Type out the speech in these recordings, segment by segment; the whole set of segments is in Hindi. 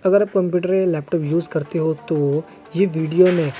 अगर आप कंप्यूटर या लैपटॉप यूज़ करते हो तो ये वीडियो में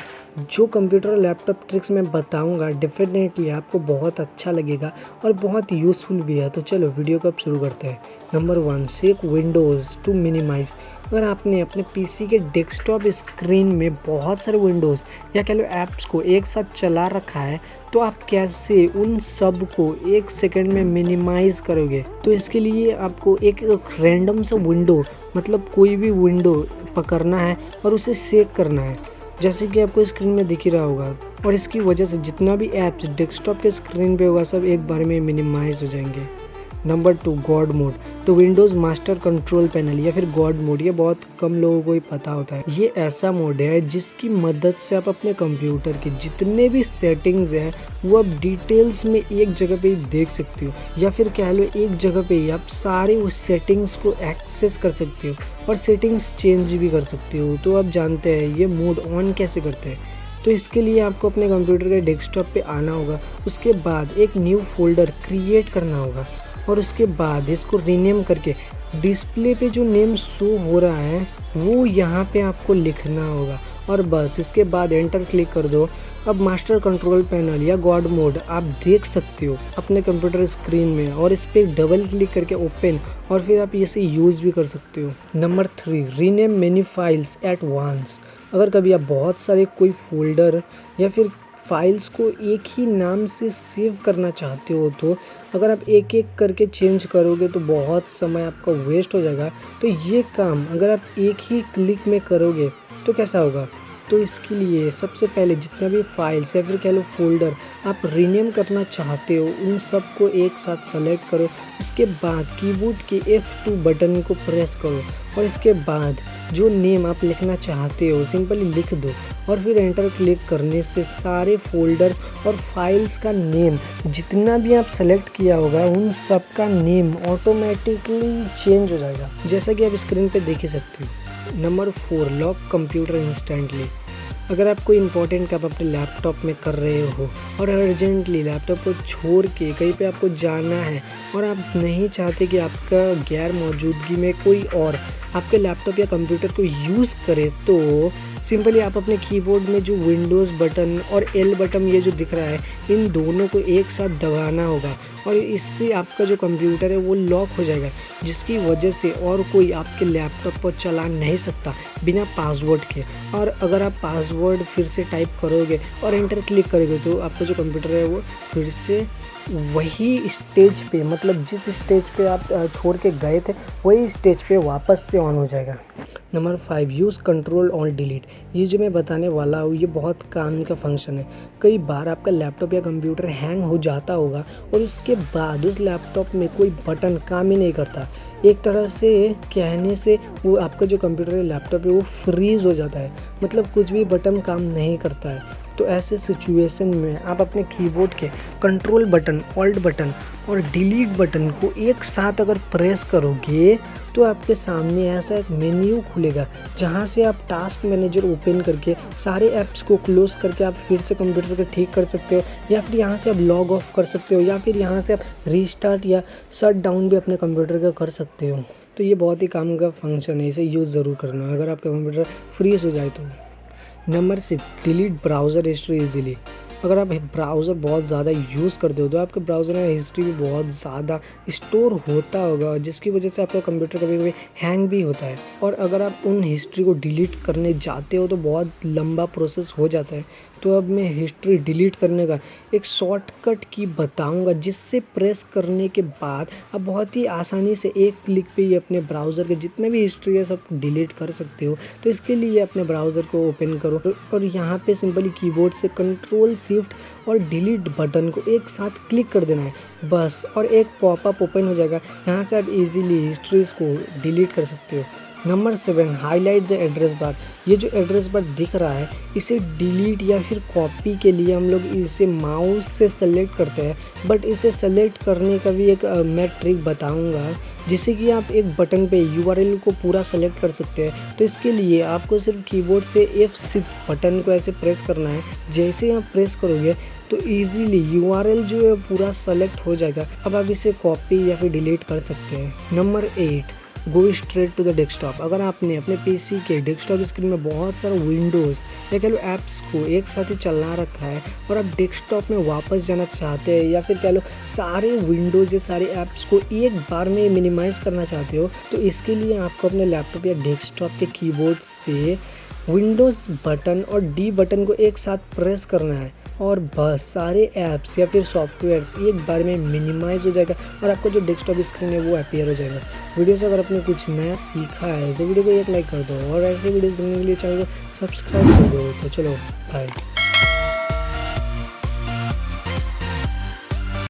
जो कंप्यूटर और लैपटॉप ट्रिक्स मैं बताऊंगा डेफिनेटली आपको बहुत अच्छा लगेगा और बहुत यूज़फुल भी है। तो चलो वीडियो को अब शुरू करते हैं। Number 1, sec Windows to minimise. अगर आपने अपने पीसी के डेस्कटॉप स्क्रीन में बहुत सारे विंडोज़ या कह लो ऐप्स को एक साथ चला रखा है तो आप कैसे उन सब को 1 सेकंड में मिनिमाइज़ करोगे। तो इसके लिए आपको एक रैंडम सा विंडो मतलब कोई भी विंडो पकड़ना है और उसे सेक करना है, जैसे कि आपको स्क्रीन में दिख ही रहा होगा। और इसकी वजह से जितना भी ऐप्स डेस्कटॉप के स्क्रीन पे होगा सब एक बार में मिनिमाइज हो जाएंगे। Number 2, God mode. तो विंडोज़ मास्टर कंट्रोल पैनल या फिर गॉड मोड, ये बहुत कम लोगों को ही पता होता है। ये ऐसा मोड है जिसकी मदद से आप अपने कंप्यूटर के जितने भी सेटिंग्स हैं वो आप डिटेल्स में एक जगह पे ही देख सकते हो, या फिर कह लो एक जगह पे ही आप सारे उस सेटिंग्स को एक्सेस कर सकते हो और सेटिंग्स चेंज भी कर सकते हो। तो आप जानते हैं ये मोड ऑन कैसे करते हैं। तो इसके लिए आपको अपने कंप्यूटर के डेस्कटॉप पे आना होगा, उसके बाद एक न्यू फोल्डर क्रिएट करना होगा और उसके बाद इसको रीनेम करके डिस्प्ले पे जो नेम शो हो रहा है वो यहाँ पे आपको लिखना होगा और बस इसके बाद एंटर क्लिक कर दो। अब मास्टर कंट्रोल पैनल या गॉड मोड आप देख सकते हो अपने कंप्यूटर स्क्रीन में और इस पर डबल क्लिक करके ओपन और फिर आप इसे यूज़ भी कर सकते हो। Number 3, rename many files at once. अगर कभी आप बहुत सारे कोई फोल्डर या फिर फाइल्स को एक ही नाम से सेव करना चाहते हो तो अगर आप एक एक करके चेंज करोगे तो बहुत समय आपका वेस्ट हो जाएगा। तो ये काम अगर आप एक ही क्लिक में करोगे तो कैसा होगा। तो इसके लिए सबसे पहले जितना भी फाइल्स या फिर कह लो फोल्डर आप रीनेम करना चाहते हो उन सब को एक साथ सेलेक्ट करो। उसके बाद कीबोर्ड के F2 बटन को प्रेस करो और इसके बाद जो नेम आप लिखना चाहते हो सिंपली लिख दो और फिर एंटर क्लिक करने से सारे फोल्डर्स और फाइल्स का नेम जितना भी आप सेलेक्ट किया होगा उन सब का नेम ऑटोमेटिकली चेंज हो जाएगा, जैसा कि आप स्क्रीन पे देख ही सकते हो। Number 4, lock computer instantly. अगर आप कोई इंपॉर्टेंट काम अपने लैपटॉप में कर रहे हो और अर्जेंटली लैपटॉप को छोड़ के कहीं पे आपको जाना है और आप नहीं चाहते कि आपका गैर मौजूदगी में कोई और आपके लैपटॉप या कंप्यूटर को यूज़ करे, तो सिंपली आप अपने कीबोर्ड में जो विंडोज़ बटन और L बटन ये जो दिख रहा है इन दोनों को एक साथ दबाना होगा और इससे आपका जो कंप्यूटर है वो लॉक हो जाएगा, जिसकी वजह से और कोई आपके लैपटॉप पर चला नहीं सकता बिना पासवर्ड के। और अगर आप पासवर्ड फिर से टाइप करोगे और एंटर क्लिक करोगे तो आपका जो कंप्यूटर है वो फिर से वही स्टेज पे मतलब जिस स्टेज पे आप छोड़ के गए थे वही स्टेज पे वापस से ऑन हो जाएगा। Number 5, use control on delete. ये जो मैं बताने वाला हूँ ये बहुत काम का फंक्शन है। कई बार आपका लैपटॉप या कंप्यूटर हैंग हो जाता होगा और उसके बाद उस लैपटॉप में कोई बटन काम ही नहीं करता। एक तरह से कहने से वो आपका जो कंप्यूटर या लैपटॉप है वो फ्रीज़ हो जाता है, मतलब कुछ भी बटन काम नहीं करता है। तो ऐसे सिचुएशन में आप अपने कीबोर्ड के कंट्रोल बटन, ऑल्ट बटन और डिलीट बटन को एक साथ अगर प्रेस करोगे तो आपके सामने ऐसा एक मेन्यू खुलेगा जहां से आप टास्क मैनेजर ओपन करके सारे ऐप्स को क्लोज करके आप फिर से कंप्यूटर को ठीक कर सकते हो, या फिर यहां से आप लॉग ऑफ कर सकते हो, या फिर यहां से आप रीस्टार्ट या शट डाउन भी अपने कंप्यूटर का कर सकते हो। तो ये बहुत ही काम का फंक्शन है, इसे यूज़ ज़रूर करना अगर आपका कंप्यूटर फ्रीज हो जाए तो। Number 6, delete browser history easily. अगर आप ब्राउज़र बहुत ज़्यादा यूज़ करते हो तो आपके ब्राउज़र में हिस्ट्री भी बहुत ज़्यादा स्टोर होता होगा, जिसकी वजह से आपका कंप्यूटर कभी कभी हैंग भी होता है। और अगर आप उन हिस्ट्री को डिलीट करने जाते हो तो बहुत लंबा प्रोसेस हो जाता है। तो अब मैं हिस्ट्री डिलीट करने का एक शॉर्टकट की बताऊंगा, जिससे प्रेस करने के बाद आप बहुत ही आसानी से एक क्लिक पे ही अपने ब्राउज़र के जितने भी हिस्ट्री है सब डिलीट कर सकते हो। तो इसके लिए अपने ब्राउज़र को ओपन करो और यहाँ पे सिंपली कीबोर्ड से कंट्रोल शिफ्ट और डिलीट बटन को एक साथ क्लिक कर देना है बस, और एक पॉपअप ओपन हो जाएगा। यहाँ से आप इजीली हिस्ट्रीज को डिलीट कर सकते हो। Number 7, highlight the address bar. ये जो एड्रेस बार दिख रहा है इसे डिलीट या फिर कॉपी के लिए हम लोग इसे माउस से सेलेक्ट करते हैं, बट इसे सेलेक्ट करने का भी एक मैं ट्रिक बताऊंगा, जिससे कि आप एक बटन पे URL को पूरा सेलेक्ट कर सकते हैं। तो इसके लिए आपको सिर्फ कीबोर्ड से F6 बटन को ऐसे प्रेस करना है। जैसे आप प्रेस करोगे तो इजीली URL जो है पूरा सेलेक्ट हो जाएगा। अब आप इसे कॉपी या फिर डिलीट कर सकते हैं। Number 8, go straight to the desktop. अगर आपने अपने पीसी के डेस्कटॉप स्क्रीन में बहुत सारा विंडोज़ या कह लो ऐप्स को एक साथ ही चला रखा है और आप डेस्कटॉप में वापस जाना चाहते हैं, या फिर कह लो सारे विंडोज़ या सारे ऐप्स को एक बार में मिनिमाइज़ करना चाहते हो, तो इसके लिए आपको अपने लैपटॉप या डेस्कटॉप के कीबोर्ड से विंडोज़ बटन और डी बटन को एक साथ प्रेस करना है और बस सारे ऐप्स या फिर सॉफ्टवेयर्स एक बार में मिनिमाइज़ हो जाएगा और आपका जो डेस्कटॉप स्क्रीन है वो अपीयर हो जाएगा। वीडियो से अगर आपने कुछ नया सीखा है तो वीडियो को एक लाइक कर दो और ऐसे वीडियोस देखने के लिए चैनल को सब्सक्राइब कर दो। तो चलो बाय।